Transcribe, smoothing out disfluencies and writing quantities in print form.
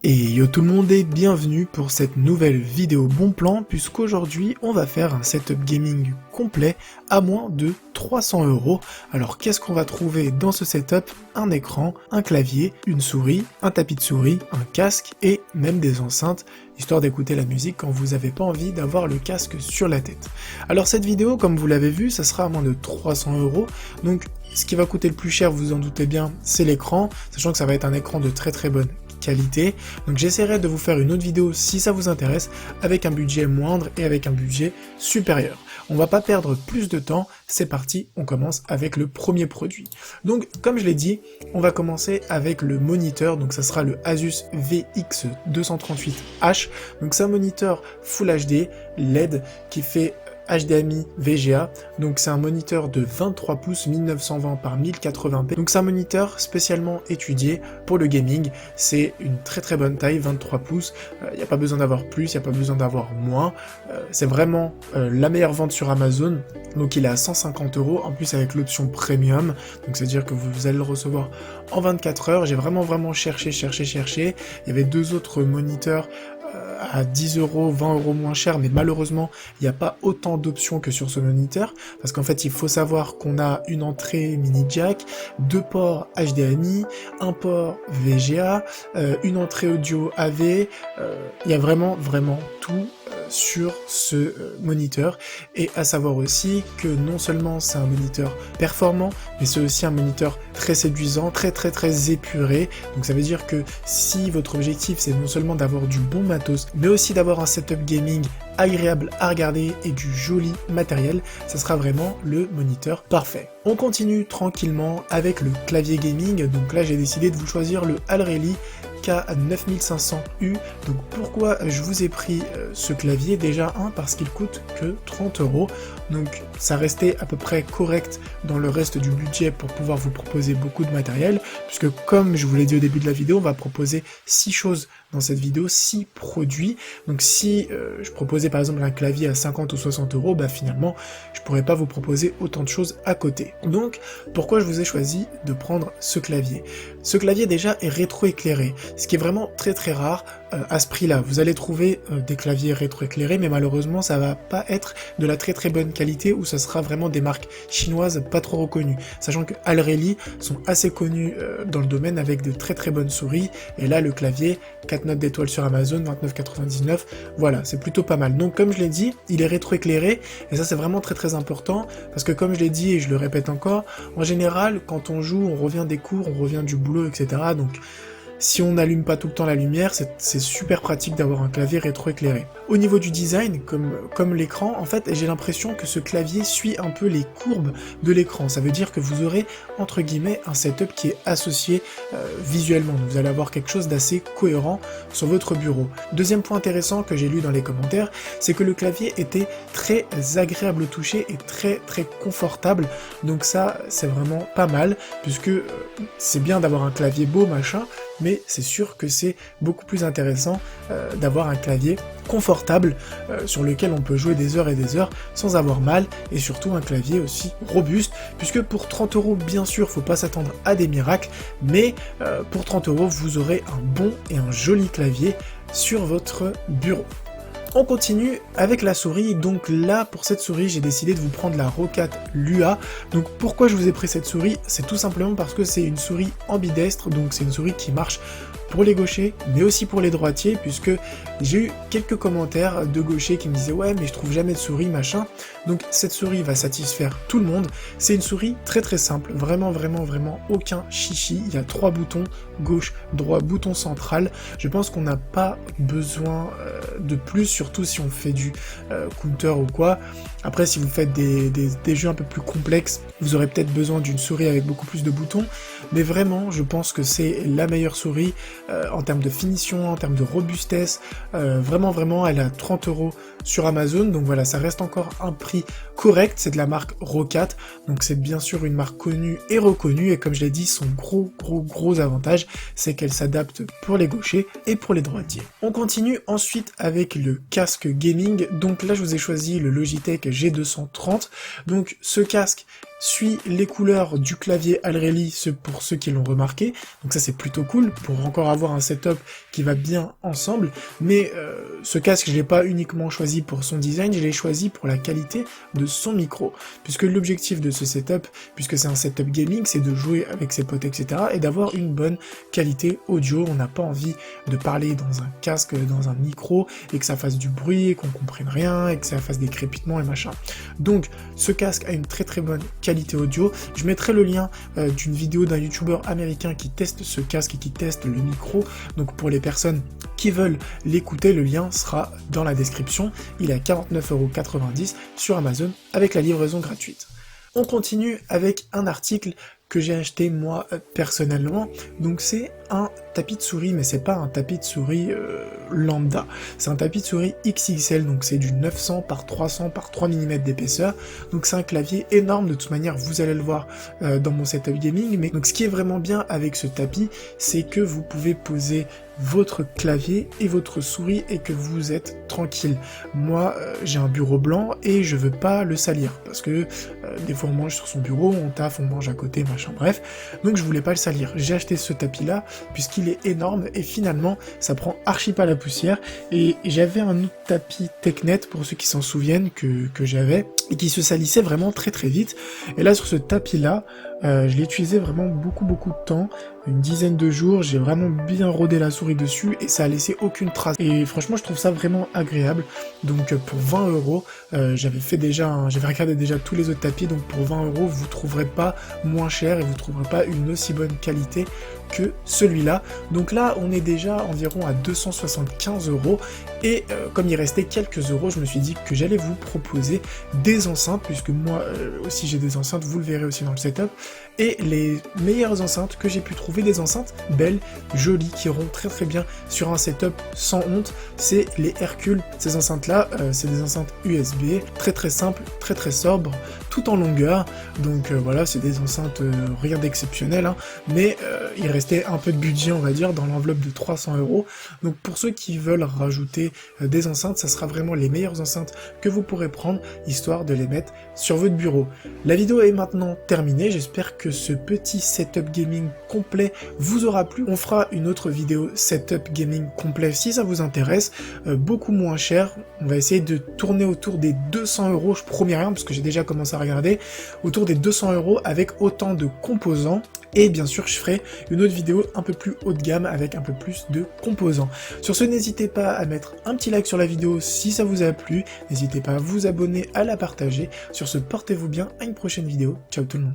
Et yo tout le monde et bienvenue pour cette nouvelle vidéo bon plan, puisqu'aujourd'hui on va faire un setup gaming complet à moins de 300 €. Alors qu'est-ce qu'on va trouver dans ce setup? Un écran, un clavier, une souris, un tapis de souris, un casque et même des enceintes, histoire d'écouter la musique quand vous n'avez pas envie d'avoir le casque sur la tête. Alors cette vidéo, comme vous l'avez vu, ça sera à moins de 300 €, donc ce qui va coûter le plus cher, vous en doutez bien, c'est l'écran, sachant que ça va être un écran de très bonne qualité. Donc j'essaierai de vous faire une autre vidéo si ça vous intéresse, avec un budget moindre et avec un budget supérieur. On va pas perdre plus de temps, c'est parti, on commence avec le premier produit. Donc comme je l'ai dit, on va commencer avec le moniteur, donc ça sera le Asus VX238H. Donc c'est un moniteur Full HD LED qui fait HDMI VGA, donc c'est un moniteur de 23 pouces 1920 par 1080p, donc c'est un moniteur spécialement étudié pour le gaming, c'est une très bonne taille, 23 pouces, il n'y a pas besoin d'avoir plus, il n'y a pas besoin d'avoir moins, c'est vraiment la meilleure vente sur Amazon, donc il est à 150 €, en plus avec l'option premium, donc c'est à dire que vous allez le recevoir en 24 heures, j'ai vraiment cherché, il y avait deux autres moniteurs à 10 €, 20 € moins cher, mais malheureusement il n'y a pas autant d'options que sur ce moniteur, parce qu'en fait il faut savoir qu'on a une entrée mini jack, deux ports HDMI, un port VGA, une entrée audio AV, il y a vraiment tout sur ce moniteur, et à savoir aussi que non seulement c'est un moniteur performant, mais c'est aussi un moniteur très séduisant, très épuré, donc ça veut dire que si votre objectif c'est non seulement d'avoir du bon matos, mais aussi d'avoir un setup gaming agréable à regarder et du joli matériel, ça sera vraiment le moniteur parfait. On continue tranquillement avec le clavier gaming, donc là j'ai décidé de vous choisir le Alreli K9500U. Donc pourquoi je vous ai pris ce clavier? Déjà parce qu'il coûte que 30 €, donc ça restait à peu près correct dans le reste du budget pour pouvoir vous proposer beaucoup de matériel, puisque comme je vous l'ai dit au début de la vidéo, on va proposer 6 choses dans cette vidéo, 6 produits, donc si je proposais par exemple un clavier à 50 ou 60 €, bah finalement je pourrais pas vous proposer autant de choses à côté. Donc pourquoi je vous ai choisi de prendre ce clavier? Ce clavier déjà est rétroéclairé, ce qui est vraiment très rare à ce prix-là. Vous allez trouver des claviers rétroéclairés, mais malheureusement ça va pas être de la très bonne qualité, ou ça sera vraiment des marques chinoises pas trop reconnues, sachant que Alreli sont assez connus dans le domaine avec de très bonnes souris, et là le clavier, 4 notes d'étoiles sur Amazon, 29,99 €, voilà, c'est plutôt pas mal. Donc comme je l'ai dit, il est rétroéclairé, et ça c'est vraiment très important, parce que comme je l'ai dit et je le répète encore, en général quand on joue, on revient des cours, on revient du boulot, etc. Donc si on n'allume pas tout le temps la lumière, c'est super pratique d'avoir un clavier rétroéclairé. Au niveau du design, comme l'écran, en fait, j'ai l'impression que ce clavier suit un peu les courbes de l'écran. Ça veut dire que vous aurez, entre guillemets, un setup qui est associé visuellement. Donc vous allez avoir quelque chose d'assez cohérent sur votre bureau. Deuxième point intéressant que j'ai lu dans les commentaires, c'est que le clavier était très agréable au toucher et très confortable. Donc ça, c'est vraiment pas mal, puisque c'est bien d'avoir un clavier beau, machin, mais c'est sûr que c'est beaucoup plus intéressant d'avoir un clavier confortable sur lequel on peut jouer des heures et des heures sans avoir mal, et surtout un clavier aussi robuste, puisque pour 30 € bien sûr faut pas s'attendre à des miracles, mais pour 30 € vous aurez un bon et un joli clavier sur votre bureau. On continue avec la souris, donc là pour cette souris j'ai décidé de vous prendre la Roccat Lua. Donc pourquoi je vous ai pris cette souris? C'est tout simplement parce que c'est une souris ambidestre, donc c'est une souris qui marche pour les gauchers mais aussi pour les droitiers, puisque j'ai eu quelques commentaires de gauchers qui me disaient ouais mais je trouve jamais de souris machin. Donc cette souris va satisfaire tout le monde. C'est une souris très simple, vraiment aucun chichi. Il y a 3 boutons, gauche, droit, bouton central. Je pense qu'on n'a pas besoin de plus, surtout si on fait du counter ou quoi. Après si vous faites des jeux un peu plus complexes, vous aurez peut-être besoin d'une souris avec beaucoup plus de boutons, mais vraiment je pense que c'est la meilleure souris en termes de finition, en termes de robustesse, vraiment elle est à 30 € sur Amazon, donc voilà, ça reste encore un prix correct, c'est de la marque Roccat, donc c'est bien sûr une marque connue et reconnue, et comme je l'ai dit, son gros avantage, c'est qu'elle s'adapte pour les gauchers et pour les droitiers. On continue ensuite avec le casque gaming, donc là je vous ai choisi le Logitech G230, donc ce casque, suit les couleurs du clavier Alrelly, pour ceux qui l'ont remarqué, donc ça c'est plutôt cool, pour encore avoir un setup qui va bien ensemble, mais ce casque je l'ai pas uniquement choisi pour son design, je l'ai choisi pour la qualité de son micro, puisque l'objectif de ce setup, puisque c'est un setup gaming, c'est de jouer avec ses potes, etc., et d'avoir une bonne qualité audio. On n'a pas envie de parler dans un casque, dans un micro, et que ça fasse du bruit, et qu'on comprenne rien, et que ça fasse des crépitements et machin. Donc ce casque a une très très bonne qualité audio. Je mettrai le lien d'une vidéo d'un youtubeur américain qui teste ce casque et qui teste le micro, donc pour les personnes qui veulent l'écouter, le lien sera dans la description. Il est à 49,90 € sur Amazon avec la livraison gratuite. On continue avec un article que j'ai acheté moi personnellement, donc c'est un tapis de souris, mais c'est pas un tapis de souris lambda, c'est un tapis de souris XXL, donc c'est du 900 par 300 par 3 mm d'épaisseur, donc c'est un clavier énorme, de toute manière vous allez le voir dans mon setup gaming, mais donc ce qui est vraiment bien avec ce tapis, c'est que vous pouvez poser votre clavier et votre souris et que vous êtes tranquille. Moi j'ai un bureau blanc et je veux pas le salir, parce que des fois on mange sur son bureau, on taffe, on mange à côté, machin, bref, donc je voulais pas le salir. J'ai acheté ce tapis là puisqu'il est énorme et finalement ça prend archi pas la poussière, et j'avais un autre tapis Technet pour ceux qui s'en souviennent que j'avais et qui se salissait vraiment très très vite, et là sur ce tapis là je l'ai utilisé vraiment beaucoup de temps, une dizaine de jours, j'ai vraiment bien rodé la souris dessus et ça a laissé aucune trace, et franchement je trouve ça vraiment agréable. Donc pour 20 €, j'avais regardé déjà tous les autres tapis, donc pour 20 € vous trouverez pas moins cher et vous trouverez pas une aussi bonne qualité que celui-là. Donc là on est déjà environ à 275 €, et comme il restait quelques euros, je me suis dit que j'allais vous proposer des enceintes, puisque moi aussi j'ai des enceintes, vous le verrez aussi dans le setup, et les meilleures enceintes que j'ai pu trouver, des enceintes belles, jolies, qui iront très très bien sur un setup sans honte, c'est les Hercule. Ces enceintes là, c'est des enceintes USB, très très simples, très très sobres, tout en longueur, donc voilà, c'est des enceintes rien d'exceptionnel, hein, mais il restait un peu de budget, on va dire, dans l'enveloppe de 300 €, donc pour ceux qui veulent rajouter des enceintes, ça sera vraiment les meilleures enceintes que vous pourrez prendre, histoire de les mettre sur votre bureau. La vidéo est maintenant terminée, j'espère que ce petit setup gaming complet vous aura plu. On fera une autre vidéo setup gaming complet si ça vous intéresse, beaucoup moins cher. On va essayer de tourner autour des 200 €, je promets rien parce que j'ai déjà commencé à regarder, autour des 200 € avec autant de composants. Et bien sûr, je ferai une autre vidéo un peu plus haut de gamme avec un peu plus de composants. Sur ce, n'hésitez pas à mettre un petit like sur la vidéo si ça vous a plu. N'hésitez pas à vous abonner, à la partager. Sur ce, portez-vous bien, à une prochaine vidéo. Ciao tout le monde.